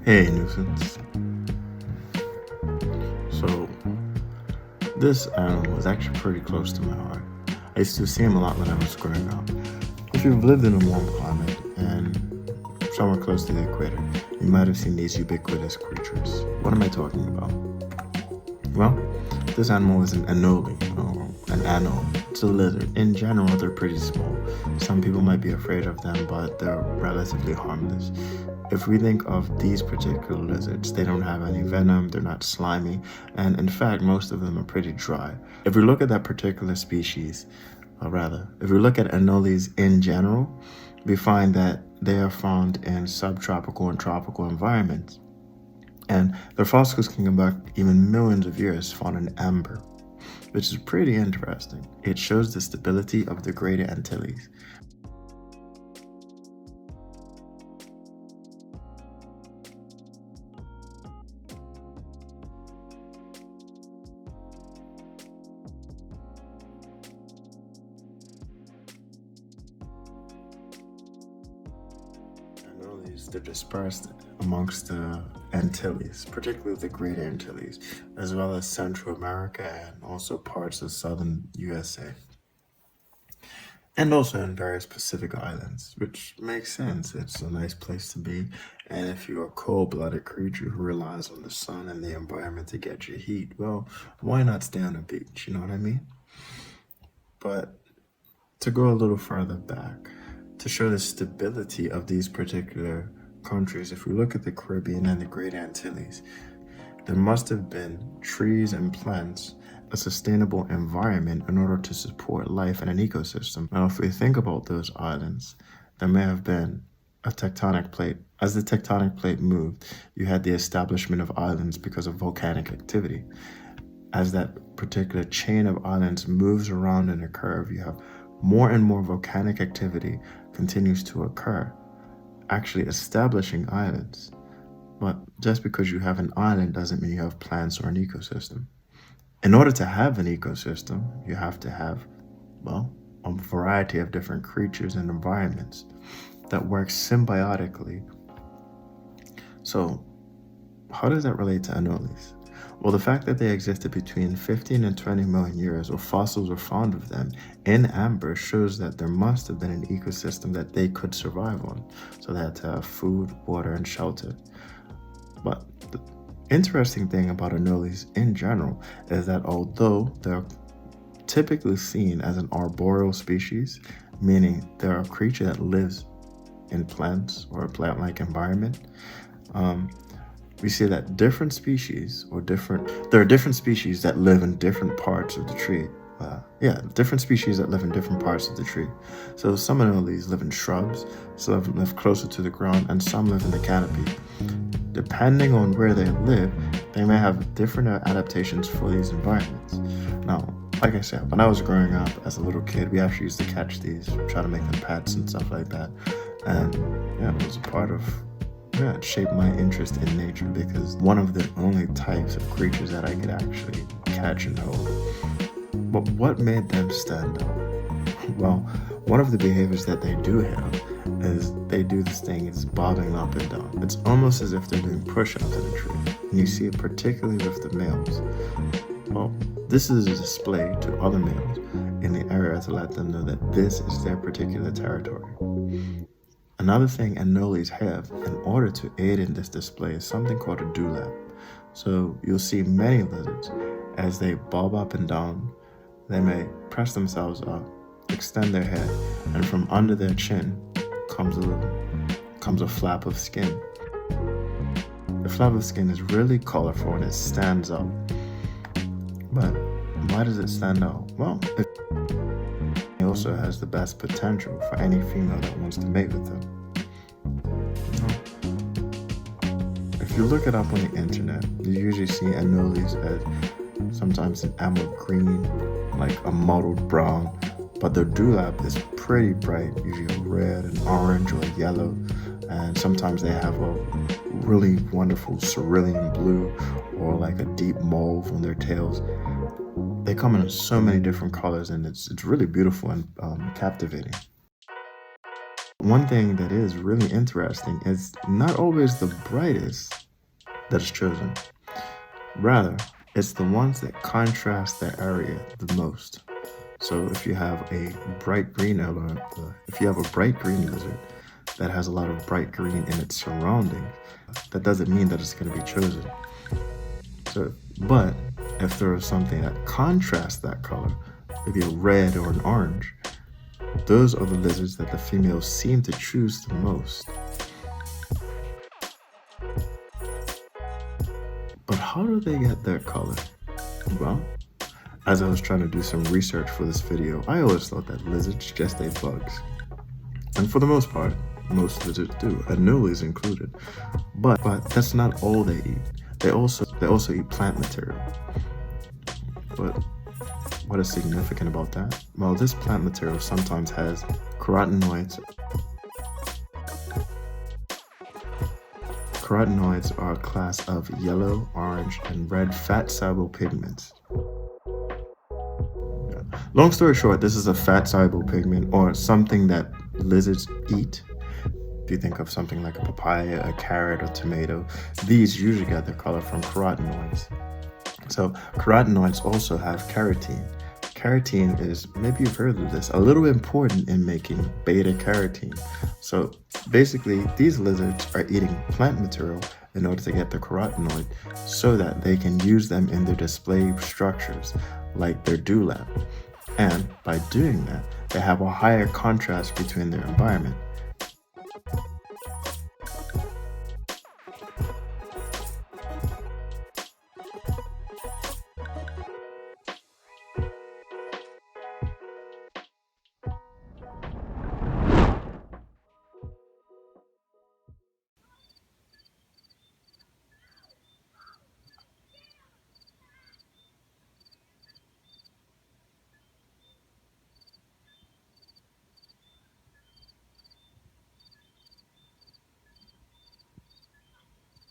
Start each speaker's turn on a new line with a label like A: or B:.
A: Hey, nuisance. So, this animal is actually pretty close to my heart. I used to see him a lot when I was growing up. If you've lived in a warm climate and somewhere close to the equator, you might have seen these ubiquitous creatures. What am I talking about? Well, this animal is an anole, or an anole. It's a lizard. In general, they're pretty small. Some people might be afraid of them, but they're relatively harmless. If we think of these particular lizards, they don't have any venom, they're not slimy, and in fact, most of them are pretty dry. If we look at that particular species, or rather, if we look at anoles in general, we find that they are found in subtropical and tropical environments. And their fossils can go back even millions of years, found in amber, which is pretty interesting. It shows the stability of the Greater Antilles. Antilles, they're dispersed amongst the Antilles, particularly the Greater Antilles, as well as Central America and also parts of southern USA, and also in various Pacific islands, which makes sense. It's a nice place to be. And if you're a cold-blooded creature who relies on the sun and the environment to get your heat, well, why not stay on the beach? You know what I mean? But to go a little further back, to show the stability of these particular countries, if we look at the Caribbean and the Great Antilles, there must have been trees and plants, a sustainable environment in order to support life in an ecosystem. Now, if we think about those islands, there may have been a tectonic plate. As the tectonic plate moved, you had the establishment of islands because of volcanic activity. As that particular chain of islands moves around in a curve, you have more and more volcanic activity continues to occur, actually establishing islands. But just because you have an island doesn't mean you have plants or an ecosystem. In order to have an ecosystem, you have to have, well, a variety of different creatures and environments that work symbiotically. So, how does that relate to anoles? Well, the fact that they existed between 15 and 20 million years, or fossils were found of them in amber, shows that there must have been an ecosystem that they could survive on. So they had to have food, water, and shelter. But the interesting thing about anoles in general is that although they're typically seen as an arboreal species, meaning they're a creature that lives in plants or a plant-like environment, we see that different species there are different species that live in different parts of the tree. Different species that live in different parts of the tree. So some anoles live in shrubs, some live closer to the ground, and some live in the canopy. Depending on where they live, they may have different adaptations for these environments. Now, like I said, when I was growing up as a little kid, we actually used to catch these, try to make them pets and stuff like that. And it was a part of it shaped my interest in nature, because one of the only types of creatures that I could actually catch and hold. But what made them stand out? Well, one of the behaviors that they do have is they do this thing, it's bobbing up and down. It's almost as if they're doing push-ups in a tree. And you see it particularly with the males. Well, this is a display to other males in the area to let them know that this is their particular territory. Another thing anoles have in order to aid in this display is something called a dewlap. So you'll see many lizards, as they bob up and down, they may press themselves up, extend their head, and from under their chin comes a flap of skin. The flap of skin is really colorful and it stands up. But why does it stand out? Well, it also has the best potential for any female that wants to mate with them. If you look it up on the internet, you usually see anoles as sometimes an emerald green, like a mottled brown, but their dewlap is pretty bright, usually red and orange or yellow, and sometimes they have a really wonderful cerulean blue or like a deep mauve on their tails. They come in so many different colors, and it's really beautiful and captivating. One thing that is really interesting is not always the brightest that is chosen. Rather, it's the ones that contrast their area the most. So if you have a bright green if you have a bright green lizard that has a lot of bright green in its surroundings, that doesn't mean that it's going to be chosen. But if there is something that contrasts that color, maybe a red or an orange, those are the lizards that the females seem to choose the most. But how do they get their color? Well, as I was trying to do some research for this video, I always thought that lizards just ate bugs. And for the most part, most lizards do, anoles included. But that's not all they eat. They also eat plant material. But what is significant about that? Well, this plant material sometimes has carotenoids. Carotenoids are a class of yellow, orange, and red fat-soluble pigments. Long story short, this is a fat-soluble pigment, or something that lizards eat. If you think of something like a papaya, a carrot, or tomato, these usually get their color from carotenoids. So carotenoids also have carotene. Carotene is, maybe you've heard of this, a little important in making beta carotene. So basically, these lizards are eating plant material in order to get the carotenoid so that they can use them in their display structures, like their dewlap. And by doing that, they have a higher contrast between their environment.